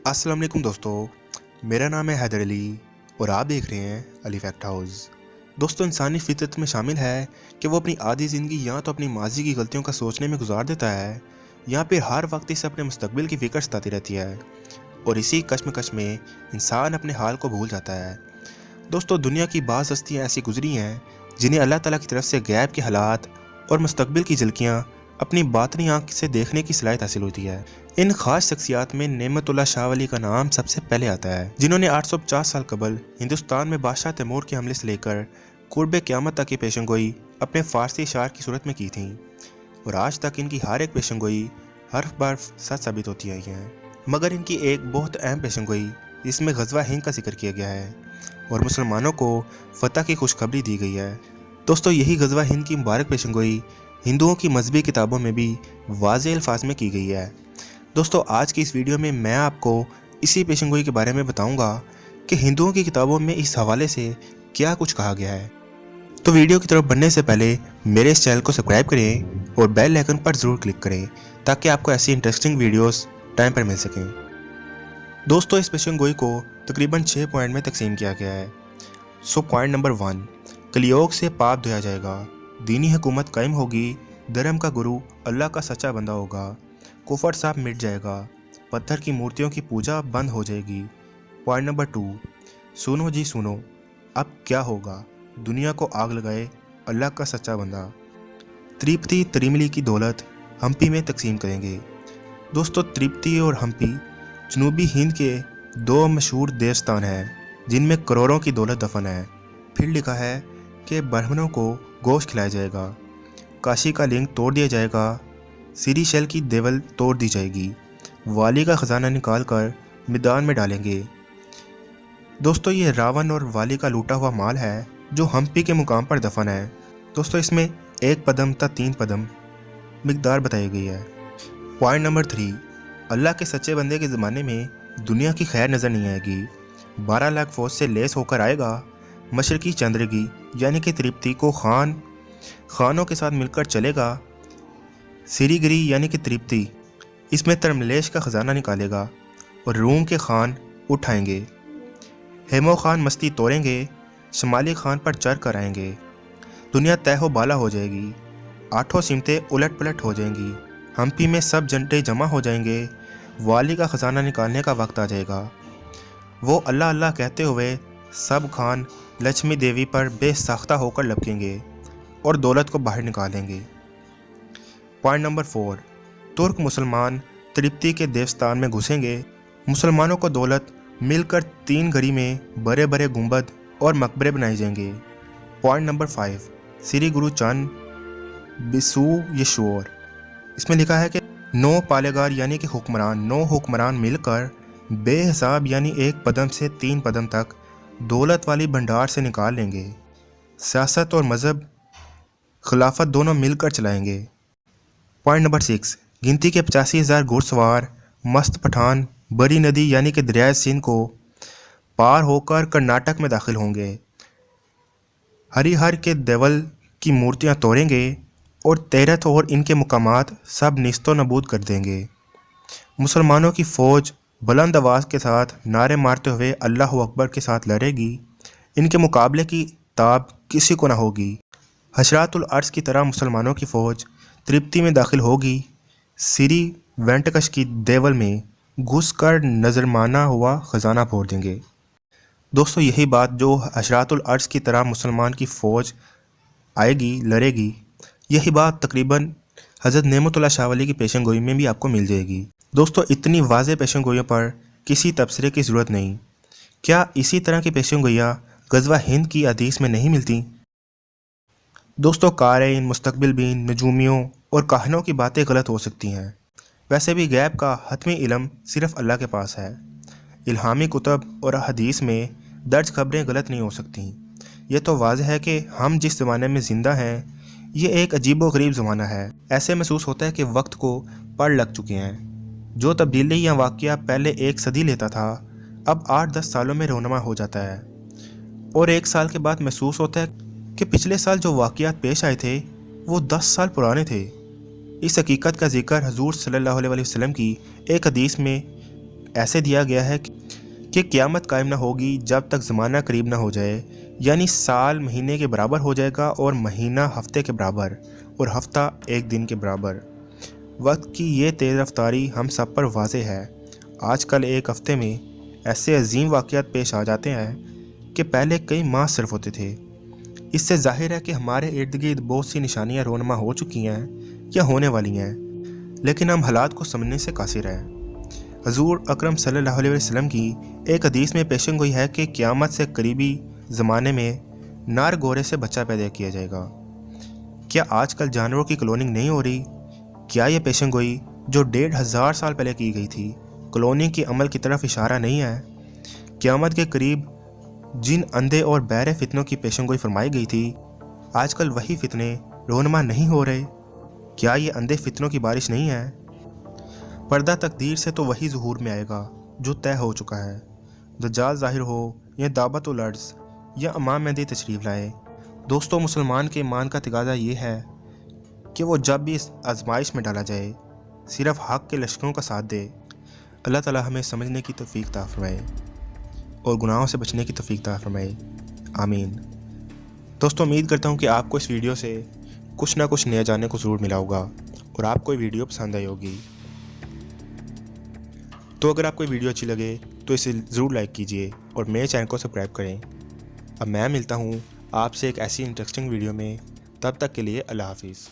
अस्सलाम वालेकुम दोस्तों, मेरा नाम है हैदर अली और आप देख रहे हैं अली फैक्ट हाउस। दोस्तों, इंसानी फितरत में शामिल है कि वो अपनी आधी ज़िंदगी या तो अपनी माजी की गलतियों का सोचने में गुजार देता है या फिर हर वक्त इसे अपने मुस्तकबिल की फ़िक्र सताती रहती है और इसी कश्मकश में इंसान अपने हाल को भूल जाता है। दोस्तों, दुनिया की बाज़ हस्तियाँ ऐसी गुजरी हैं जिन्हें अल्लाह ताला की तरफ से गैब के हालात और मुस्तकबिल की झलकियाँ अपनी बातनी आँख से देखने की सलाहियत हासिल होती है। इन खास शख्सियात में नेमतुल्लाह शाह वली का नाम सबसे पहले आता है, जिन्होंने 850 साल कबल हिंदुस्तान में बादशाह तैमूर के हमले से लेकर कुर्ब क़यामत तक की पेशेंगोई अपने फ़ारसी शार की सूरत में की थी और आज तक इनकी हर एक पेशेंगोई हर्फ बर्फ सच साबित होती आई है। मगर इनकी एक बहुत अहम पेशेंगोई जिसमें गज़वा हिंद का जिक्र किया गया है और मुसलमानों को फतह की खुशखबरी दी गई है। दोस्तों, यही गज़वा हिंद की मुबारक पेशेंगोई हिंदुओं की मजहबी किताबों में भी वाज़ेह अल्फाज में की गई है। दोस्तों, आज की इस वीडियो में मैं आपको इसी पेशेंगोई के बारे में बताऊंगा कि हिंदुओं की किताबों में इस हवाले से क्या कुछ कहा गया है। तो वीडियो की तरफ बढ़ने से पहले मेरे इस चैनल को सब्सक्राइब करें और बेल आइकन पर ज़रूर क्लिक करें ताकि आपको ऐसी इंटरेस्टिंग वीडियोस टाइम पर मिल सकें। दोस्तों, इस पेशेंगोई को तकरीबन 6 पॉइंट में तकसीम किया गया है। पॉइंट नंबर 1, कलियोग से पाप धोया जाएगा, दीनी हुकूमत कायम होगी, धर्म का गुरु अल्लाह का सच्चा बंदा होगा, कुफर साहब मिट जाएगा, पत्थर की मूर्तियों की पूजा बंद हो जाएगी। पॉइंट नंबर 2, सुनो जी सुनो, अब क्या होगा, दुनिया को आग लगाए अल्लाह का सच्चा बंदा, तृप्ति तरीमली की दौलत हम्पी में तकसीम करेंगे। दोस्तों, तृप्ति और हम्पी जनूबी हिंद के दो मशहूर देवस्थान हैं जिनमें करोड़ों की दौलत दफन है। फिर लिखा है कि ब्राह्मणों को गोश्त खिलाया जाएगा, काशी का लिंग तोड़ दिया जाएगा, सीरीशेल की देवल तोड़ दी जाएगी, वाली का ख़जाना निकाल कर मैदान में डालेंगे। दोस्तों, ये रावण और वाली का लूटा हुआ माल है जो हम्पी के मुकाम पर दफन है। दोस्तों, इसमें 1 पदम तक 3 पदम मिकदार बताई गई है। पॉइंट नंबर 3, अल्लाह के सच्चे बंदे के ज़माने में दुनिया की खैर नज़र नहीं आएगी, 12 लाख फौज से लेस होकर आएगा, मशरकी चंद्रगी यानी कि तृप्ति को खानों के साथ मिलकर चलेगा, सिरीगिरी यानी कि तृप्ति इसमें तरमलेश का ख़जाना निकालेगा और रूम के खान उठाएंगे, हेमो खान मस्ती तोड़ेंगे, शमाली खान पर चढ़ कर आएंगे, दुनिया तय बाला हो जाएगी, 8 सिमतें उलट पलट हो जाएंगी, हम्पी में सब जनते जमा हो जाएंगे, वाली का ख़जाना निकालने का वक्त आ जाएगा, वो अल्लाह अल्लाह कहते हुए सब खान लक्ष्मी देवी पर बेसाख्ता होकर लपकेंगे और दौलत को बाहर निकालेंगे। पॉइंट नंबर 4, तुर्क मुसलमान तृप्ति के देवस्थान में घुसेंगे, मुसलमानों को दौलत मिलकर 3 घड़ी में बड़े बड़े गुंबद और मकबरे बनाए जाएंगे। पॉइंट नंबर 5, श्री गुरु चंद बिसू यशोर, इसमें लिखा है कि 9 पालेगार यानी कि हुक्मरान 9 हुक्मरान मिलकर बेहिसाब यानी 1 पदम से 3 पदम तक दौलत वाली भंडार से निकाल लेंगे, सियासत और मज़हब खिलाफत दोनों मिलकर चलाएंगे। पॉइंट नंबर 6, गिनती के 85,000 घुड़सवार मस्त पठान बड़ी नदी यानी कि दरियाए सिंध को पार होकर कर्नाटक में दाखिल होंगे, हरिहर के देवल की मूर्तियां तोड़ेंगे और तीरथ और इनके मुकामात सब निस्तो नबूद कर देंगे। मुसलमानों की फ़ौज बुलंद आवाज़ के साथ नारे मारते हुए अल्लाह अकबर के साथ लड़ेगी, इनके मुकाबले की ताब किसी को न होगी। हशरातुल अर्श की तरह मुसलमानों की फ़ौज तृप्ति में दाखिल होगी, सिरी वेंटकश की देवल में घुसकर नजरमाना हुआ ख़जाना फोड़ देंगे। दोस्तों, यही बात जो हशरातुल अर्श की तरह मुसलमान की फ़ौज आएगी लड़ेगी, यही बात तकरीबन हज़रत नेमतुल्लाह शाह वली की पेशेंगोई में भी आपको मिल जाएगी। दोस्तों, इतनी वाज़ेह पेशेंगोइयों पर किसी तबसरे की ज़रूरत नहीं। क्या इसी तरह की पेशेंगोइयाँ गज़वा हिंद की हदीस में नहीं मिलती? दोस्तों, कारीन, मुस्तकबिलबीन, नजूमियों और काहनों की बातें गलत हो सकती हैं। वैसे भी गैब का हतमी इल्म सिर्फ़ अल्लाह के पास है। इल्हामी कुतब और हदीस में दर्ज खबरें गलत नहीं हो सकती। यह तो वाज़ेह है कि हम जिस ज़माने में ज़िंदा हैं ये एक अजीबो गरीब ज़माना है। ऐसे महसूस होता है कि वक्त को पड़ लग चुके हैं। जो तब्दीली या वाक़या पहले 1 सदी लेता था अब 8-10 सालों में रोनमा हो जाता है और 1 साल के बाद महसूस होता है कि पिछले साल जो वाक़यात पेश आए थे वो 10 साल पुराने थे। इस हकीकत का जिक्र हजूर सल्लल्लाहु अलैहि वसल्लम की एक हदीस में ऐसे दिया गया है कि क़यामत कायम ना होगी जब तक ज़माना करीब ना हो जाए, यानी साल महीने के बराबर हो जाएगा और महीना हफ्ते के बराबर और हफ्ता एक दिन के बराबर। वक्त की ये तेज़ रफ्तारी हम सब पर वाज़ेह है। आजकल एक हफ्ते में ऐसे अजीम वाक़यात पेश आ जाते हैं कि पहले कई माह सिर्फ होते थे। इससे ज़ाहिर है कि हमारे इर्द गिर्द बहुत सी निशानियाँ रोनमा हो चुकी हैं या होने वाली हैं, लेकिन हम हालात को समझने से कासिर हैं। हजूर अकरम सल्लल्लाहु अलैहि वसल्लम की एक हदीस में पेशन गोई है कि क़यामत से करीबी ज़माने में नार गोरे से बच्चा पैदा किया जाएगा। क्या आजकल जानवरों की क्लोनिंग नहीं हो रही? क्या ये पेशन गोई जो 1500 साल पहले की गई थी क्लोनिंग के अमल की तरफ इशारा नहीं है? क़यामत के करीब जिन अंधे और बहरे फितनों की पेशन गोई फरमाई गई थी, आजकल वही फितने रोनमा नहीं हो रहे? क्या ये अंधे फितनों की बारिश नहीं है? पर्दा तकदीर से तो वही ज़ुहूर में आएगा जो तय हो चुका है। दज्जाल ज़ाहिर हो या दावत उल अर्ज़ या इमाम महदी तशरीफ़ लाए। दोस्तों, मुसलमान के ईमान का तकाज़ा ये है कि वो जब भी इस आजमाइश में डाला जाए सिर्फ हक़ के लश्करों का साथ दे। अल्लाह ताला हमें समझने की तौफ़ीक़ अता फ़रमाए और गुनाहों से बचने की तौफ़ीक़ अता फ़रमाए। आमीन। दोस्तों, उम्मीद करता हूँ कि आपको इस वीडियो से कुछ ना कुछ नया जानने को ज़रूर मिला होगा और आपको ये वीडियो पसंद आई होगी। तो अगर आपको वीडियो अच्छी लगे तो इसे ज़रूर लाइक कीजिए और मेरे चैनल को सब्सक्राइब करें। अब मैं मिलता हूँ आपसे एक ऐसी इंटरेस्टिंग वीडियो में। तब तक के लिए अल्लाह हाफ़िज़।